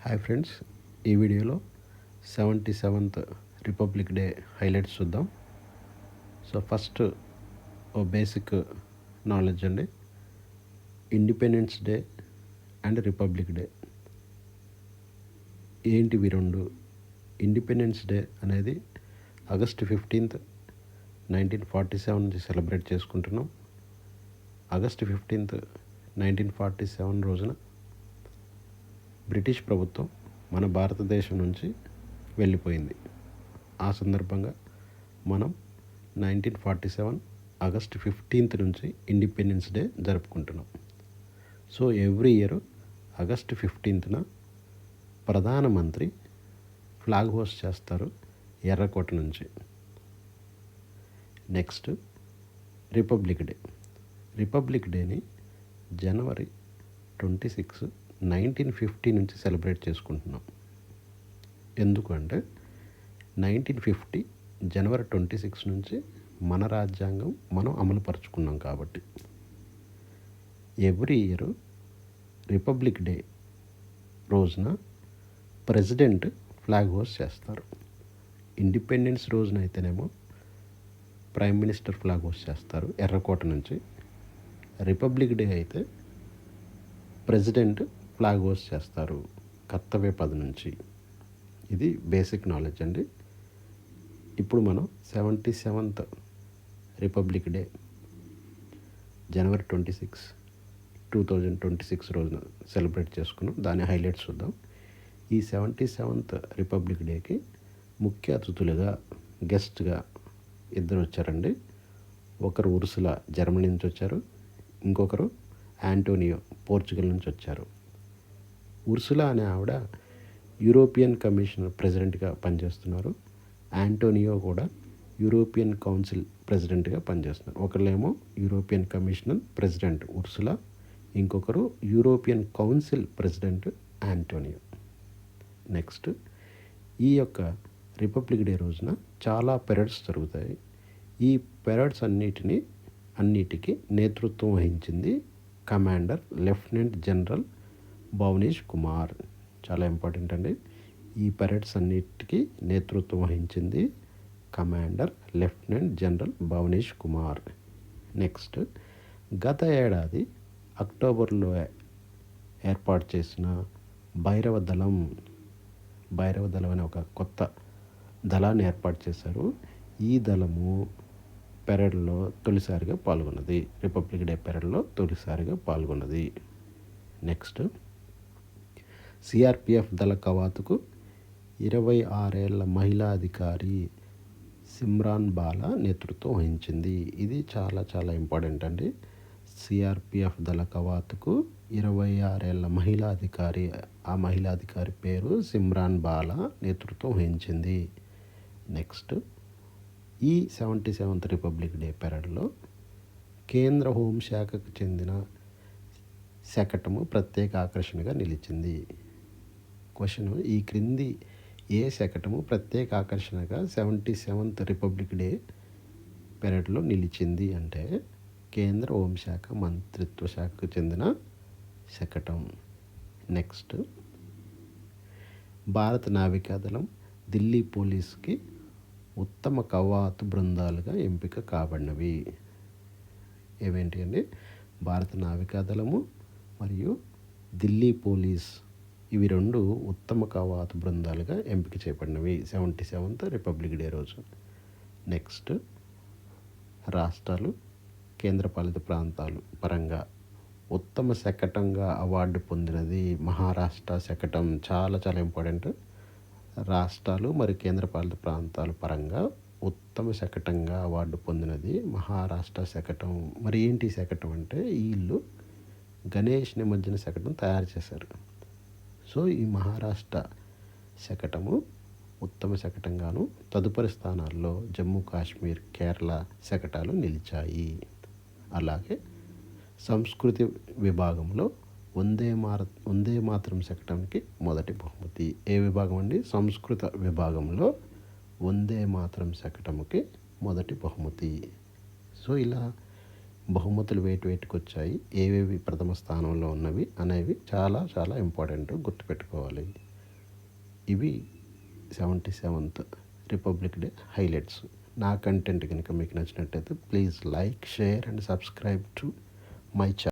Hi friends, ఈ వీడియోలో 77th republic day highlights చూద్దాం. సో ఫస్ట్ ఓ బేసిక్ నాలెడ్జ్ అండి. Independence day and republic day ఏంటివి రెండు? ఇండిపెండెన్స్ డే అనేది ఆగస్ట్ 15th 1947 నుంచి సెలబ్రేట్ చేసుకుంటున్నాం. ఆగస్ట్ 15th 1947 రోజున బ్రిటిష్ ప్రభుత్వం మన భారతదేశం నుంచి వెళ్ళిపోయింది. ఆ సందర్భంగా మనం 1947 ఆగస్ట్ 15th నుంచి ఇండిపెండెన్స్ డే జరుపుకుంటున్నాం. So every year August 15th ప్రధానమంత్రి ఫ్లాగ్ హోస్ట్ చేస్తారు ఎర్రకోట నుంచి. నెక్స్ట్ రిపబ్లిక్ డేని జనవరి 26, 1950 నుంచి సెలబ్రేట్ చేసుకుంటున్నాం. ఎందుకంటే 1950 జనవరి 26 నుంచి మన రాజ్యాంగం మనం అమలుపరుచుకున్నాం కాబట్టి. ఎవ్రీ ఇయర్ రిపబ్లిక్ డే రోజున ప్రెసిడెంట్ ఫ్లాగ్ హోస్ట్ చేస్తారు. ఇండిపెండెన్స్ రోజున అయితేనేమో ప్రైమ్ మినిస్టర్ ఫ్లాగ్ హోస్ట్ చేస్తారు ఎర్రకోట నుంచి. రిపబ్లిక్ డే అయితే ప్రెసిడెంట్ ఫ్లాగ్ హోస్ట్ చేస్తారు కర్తవ్య పథ్ నుంచి. ఇది బేసిక్ నాలెడ్జ్ అండి. ఇప్పుడు మనం 77th రిపబ్లిక్ డే జనవరి 26, 2026 రోజున సెలబ్రేట్ చేసుకున్నాం. దాని హైలైట్స్ చూద్దాం. ఈ 77th రిపబ్లిక్ డేకి ముఖ్య అతిథులుగా గెస్ట్గా ఇద్దరు వచ్చారండి. ఒకరు ఉర్సులా జర్మనీ నుంచి వచ్చారు, ఇంకొకరు యాంటోనియో పోర్చుగల్ నుంచి వచ్చారు. ఉర్సులా అనే ఆవిడ యూరోపియన్ కమిషన్ ప్రెసిడెంట్గా పనిచేస్తున్నారు. యాంటోనియో కూడా యూరోపియన్ కౌన్సిల్ ప్రెసిడెంట్గా పనిచేస్తున్నారు. ఒకళ్ళేమో యూరోపియన్ కమిషన్ ప్రెసిడెంట్ ఉర్సులా, ఇంకొకరు European council president Antonio. Next ఈ యొక్క రిపబ్లిక్ డే రోజున చాలా పెరేడ్స్ జరుగుతాయి. ఈ పెరేడ్స్ అన్నిటికీ నేతృత్వం వహించింది commander lieutenant general Bhuvanesh Kumar. చాలా ఇంపార్టెంట్ అండి. ఈ పెరేడ్స్ అన్నిటికీ నేతృత్వం వహించింది commander lieutenant general Bhuvanesh Kumar. Next గత ఏడాది అక్టోబర్లో ఏర్పాటు చేసిన భైరవ దళం అనే ఒక కొత్త దళాన్ని ఏర్పాటు చేశారు. ఈ దళము పెరేడ్లో తొలిసారిగా పాల్గొన్నది. రిపబ్లిక్ డే పెరేడ్లో తొలిసారిగా పాల్గొన్నది. నెక్స్ట్ సిఆర్పిఎఫ్ దళ కవాతుకు 26 ఏళ్ల మహిళా అధికారి సిమ్రాన్ బాలా నేతృత్వం వహించింది. ఇది చాలా చాలా ఇంపార్టెంట్ అండి. సిఆర్పిఎఫ్ దళ కవాతుకు 26 ఏళ్ల మహిళా అధికారి, ఆ మహిళా అధికారి పేరు సిమ్రాన్ బాలా నేతృత్వం వహించింది. నెక్స్ట్ ఈ 77th రిపబ్లిక్ డే పెరేడ్లో కేంద్ర హోంశాఖకు చెందిన శకటము ప్రత్యేక ఆకర్షణగా నిలిచింది. క్వశ్చన్: ఈ క్రింది ఏ శకటము ప్రత్యేక ఆకర్షణగా 77th రిపబ్లిక్ డే పెరేడ్లో నిలిచింది అంటే కేంద్ర హోంశాఖ మంత్రిత్వ శాఖకు చెందిన శకటం. నెక్స్ట్ భారత నావికాదళం ఢిల్లీ పోలీస్కి ఉత్తమ కవాతు బృందాలుగా ఎంపిక కాబడినవి ఏవేంటి అండి? భారత నావికాదళము మరియు ఢిల్లీ పోలీస్, ఇవి రెండు ఉత్తమ కవాతు బృందాలుగా ఎంపిక చేయబడినవి 77th రిపబ్లిక్ డే రోజు. నెక్స్ట్ రాష్ట్రాలు, కేంద్రపాలిత ప్రాంతాలు పరంగా ఉత్తమ శకటంగా అవార్డు పొందినది మహారాష్ట్ర శకటం. చాలా చాలా ఇంపార్టెంట్. రాష్ట్రాలు మరియు కేంద్రపాలిత ప్రాంతాల పరంగా ఉత్తమ శకటంగా అవార్డు పొందినది మహారాష్ట్ర శకటం. మరి ఏంటి శకటం అంటే వీళ్ళు గణేష్ నిమజ్జన శకటం తయారు చేశారు. సో ఈ మహారాష్ట్ర శకటము ఉత్తమ శకటంగాను, తదుపరి స్థానాల్లో జమ్మూ కాశ్మీర్, కేరళ శకటాలు నిలిచాయి. అలాగే సంస్కృతి విభాగంలో వందే మాతరం శకటంకి మొదటి బహుమతి. ఏ విభాగం అండి? సంస్కృత విభాగంలో వందే మాతరం శకటంకి మొదటి బహుమతి. సో ఇలా బహుమతులు వేటికి వచ్చాయి, ఏవేవి ప్రథమ స్థానంలో ఉన్నవి అనేవి చాలా చాలా ఇంపార్టెంట్, గుర్తుపెట్టుకోవాలి. ఇవి 77th రిపబ్లిక్ డే హైలైట్స్. నా కంటెంట్ కనుక మీకు నచ్చినట్టయితే please like, share and subscribe to my channel.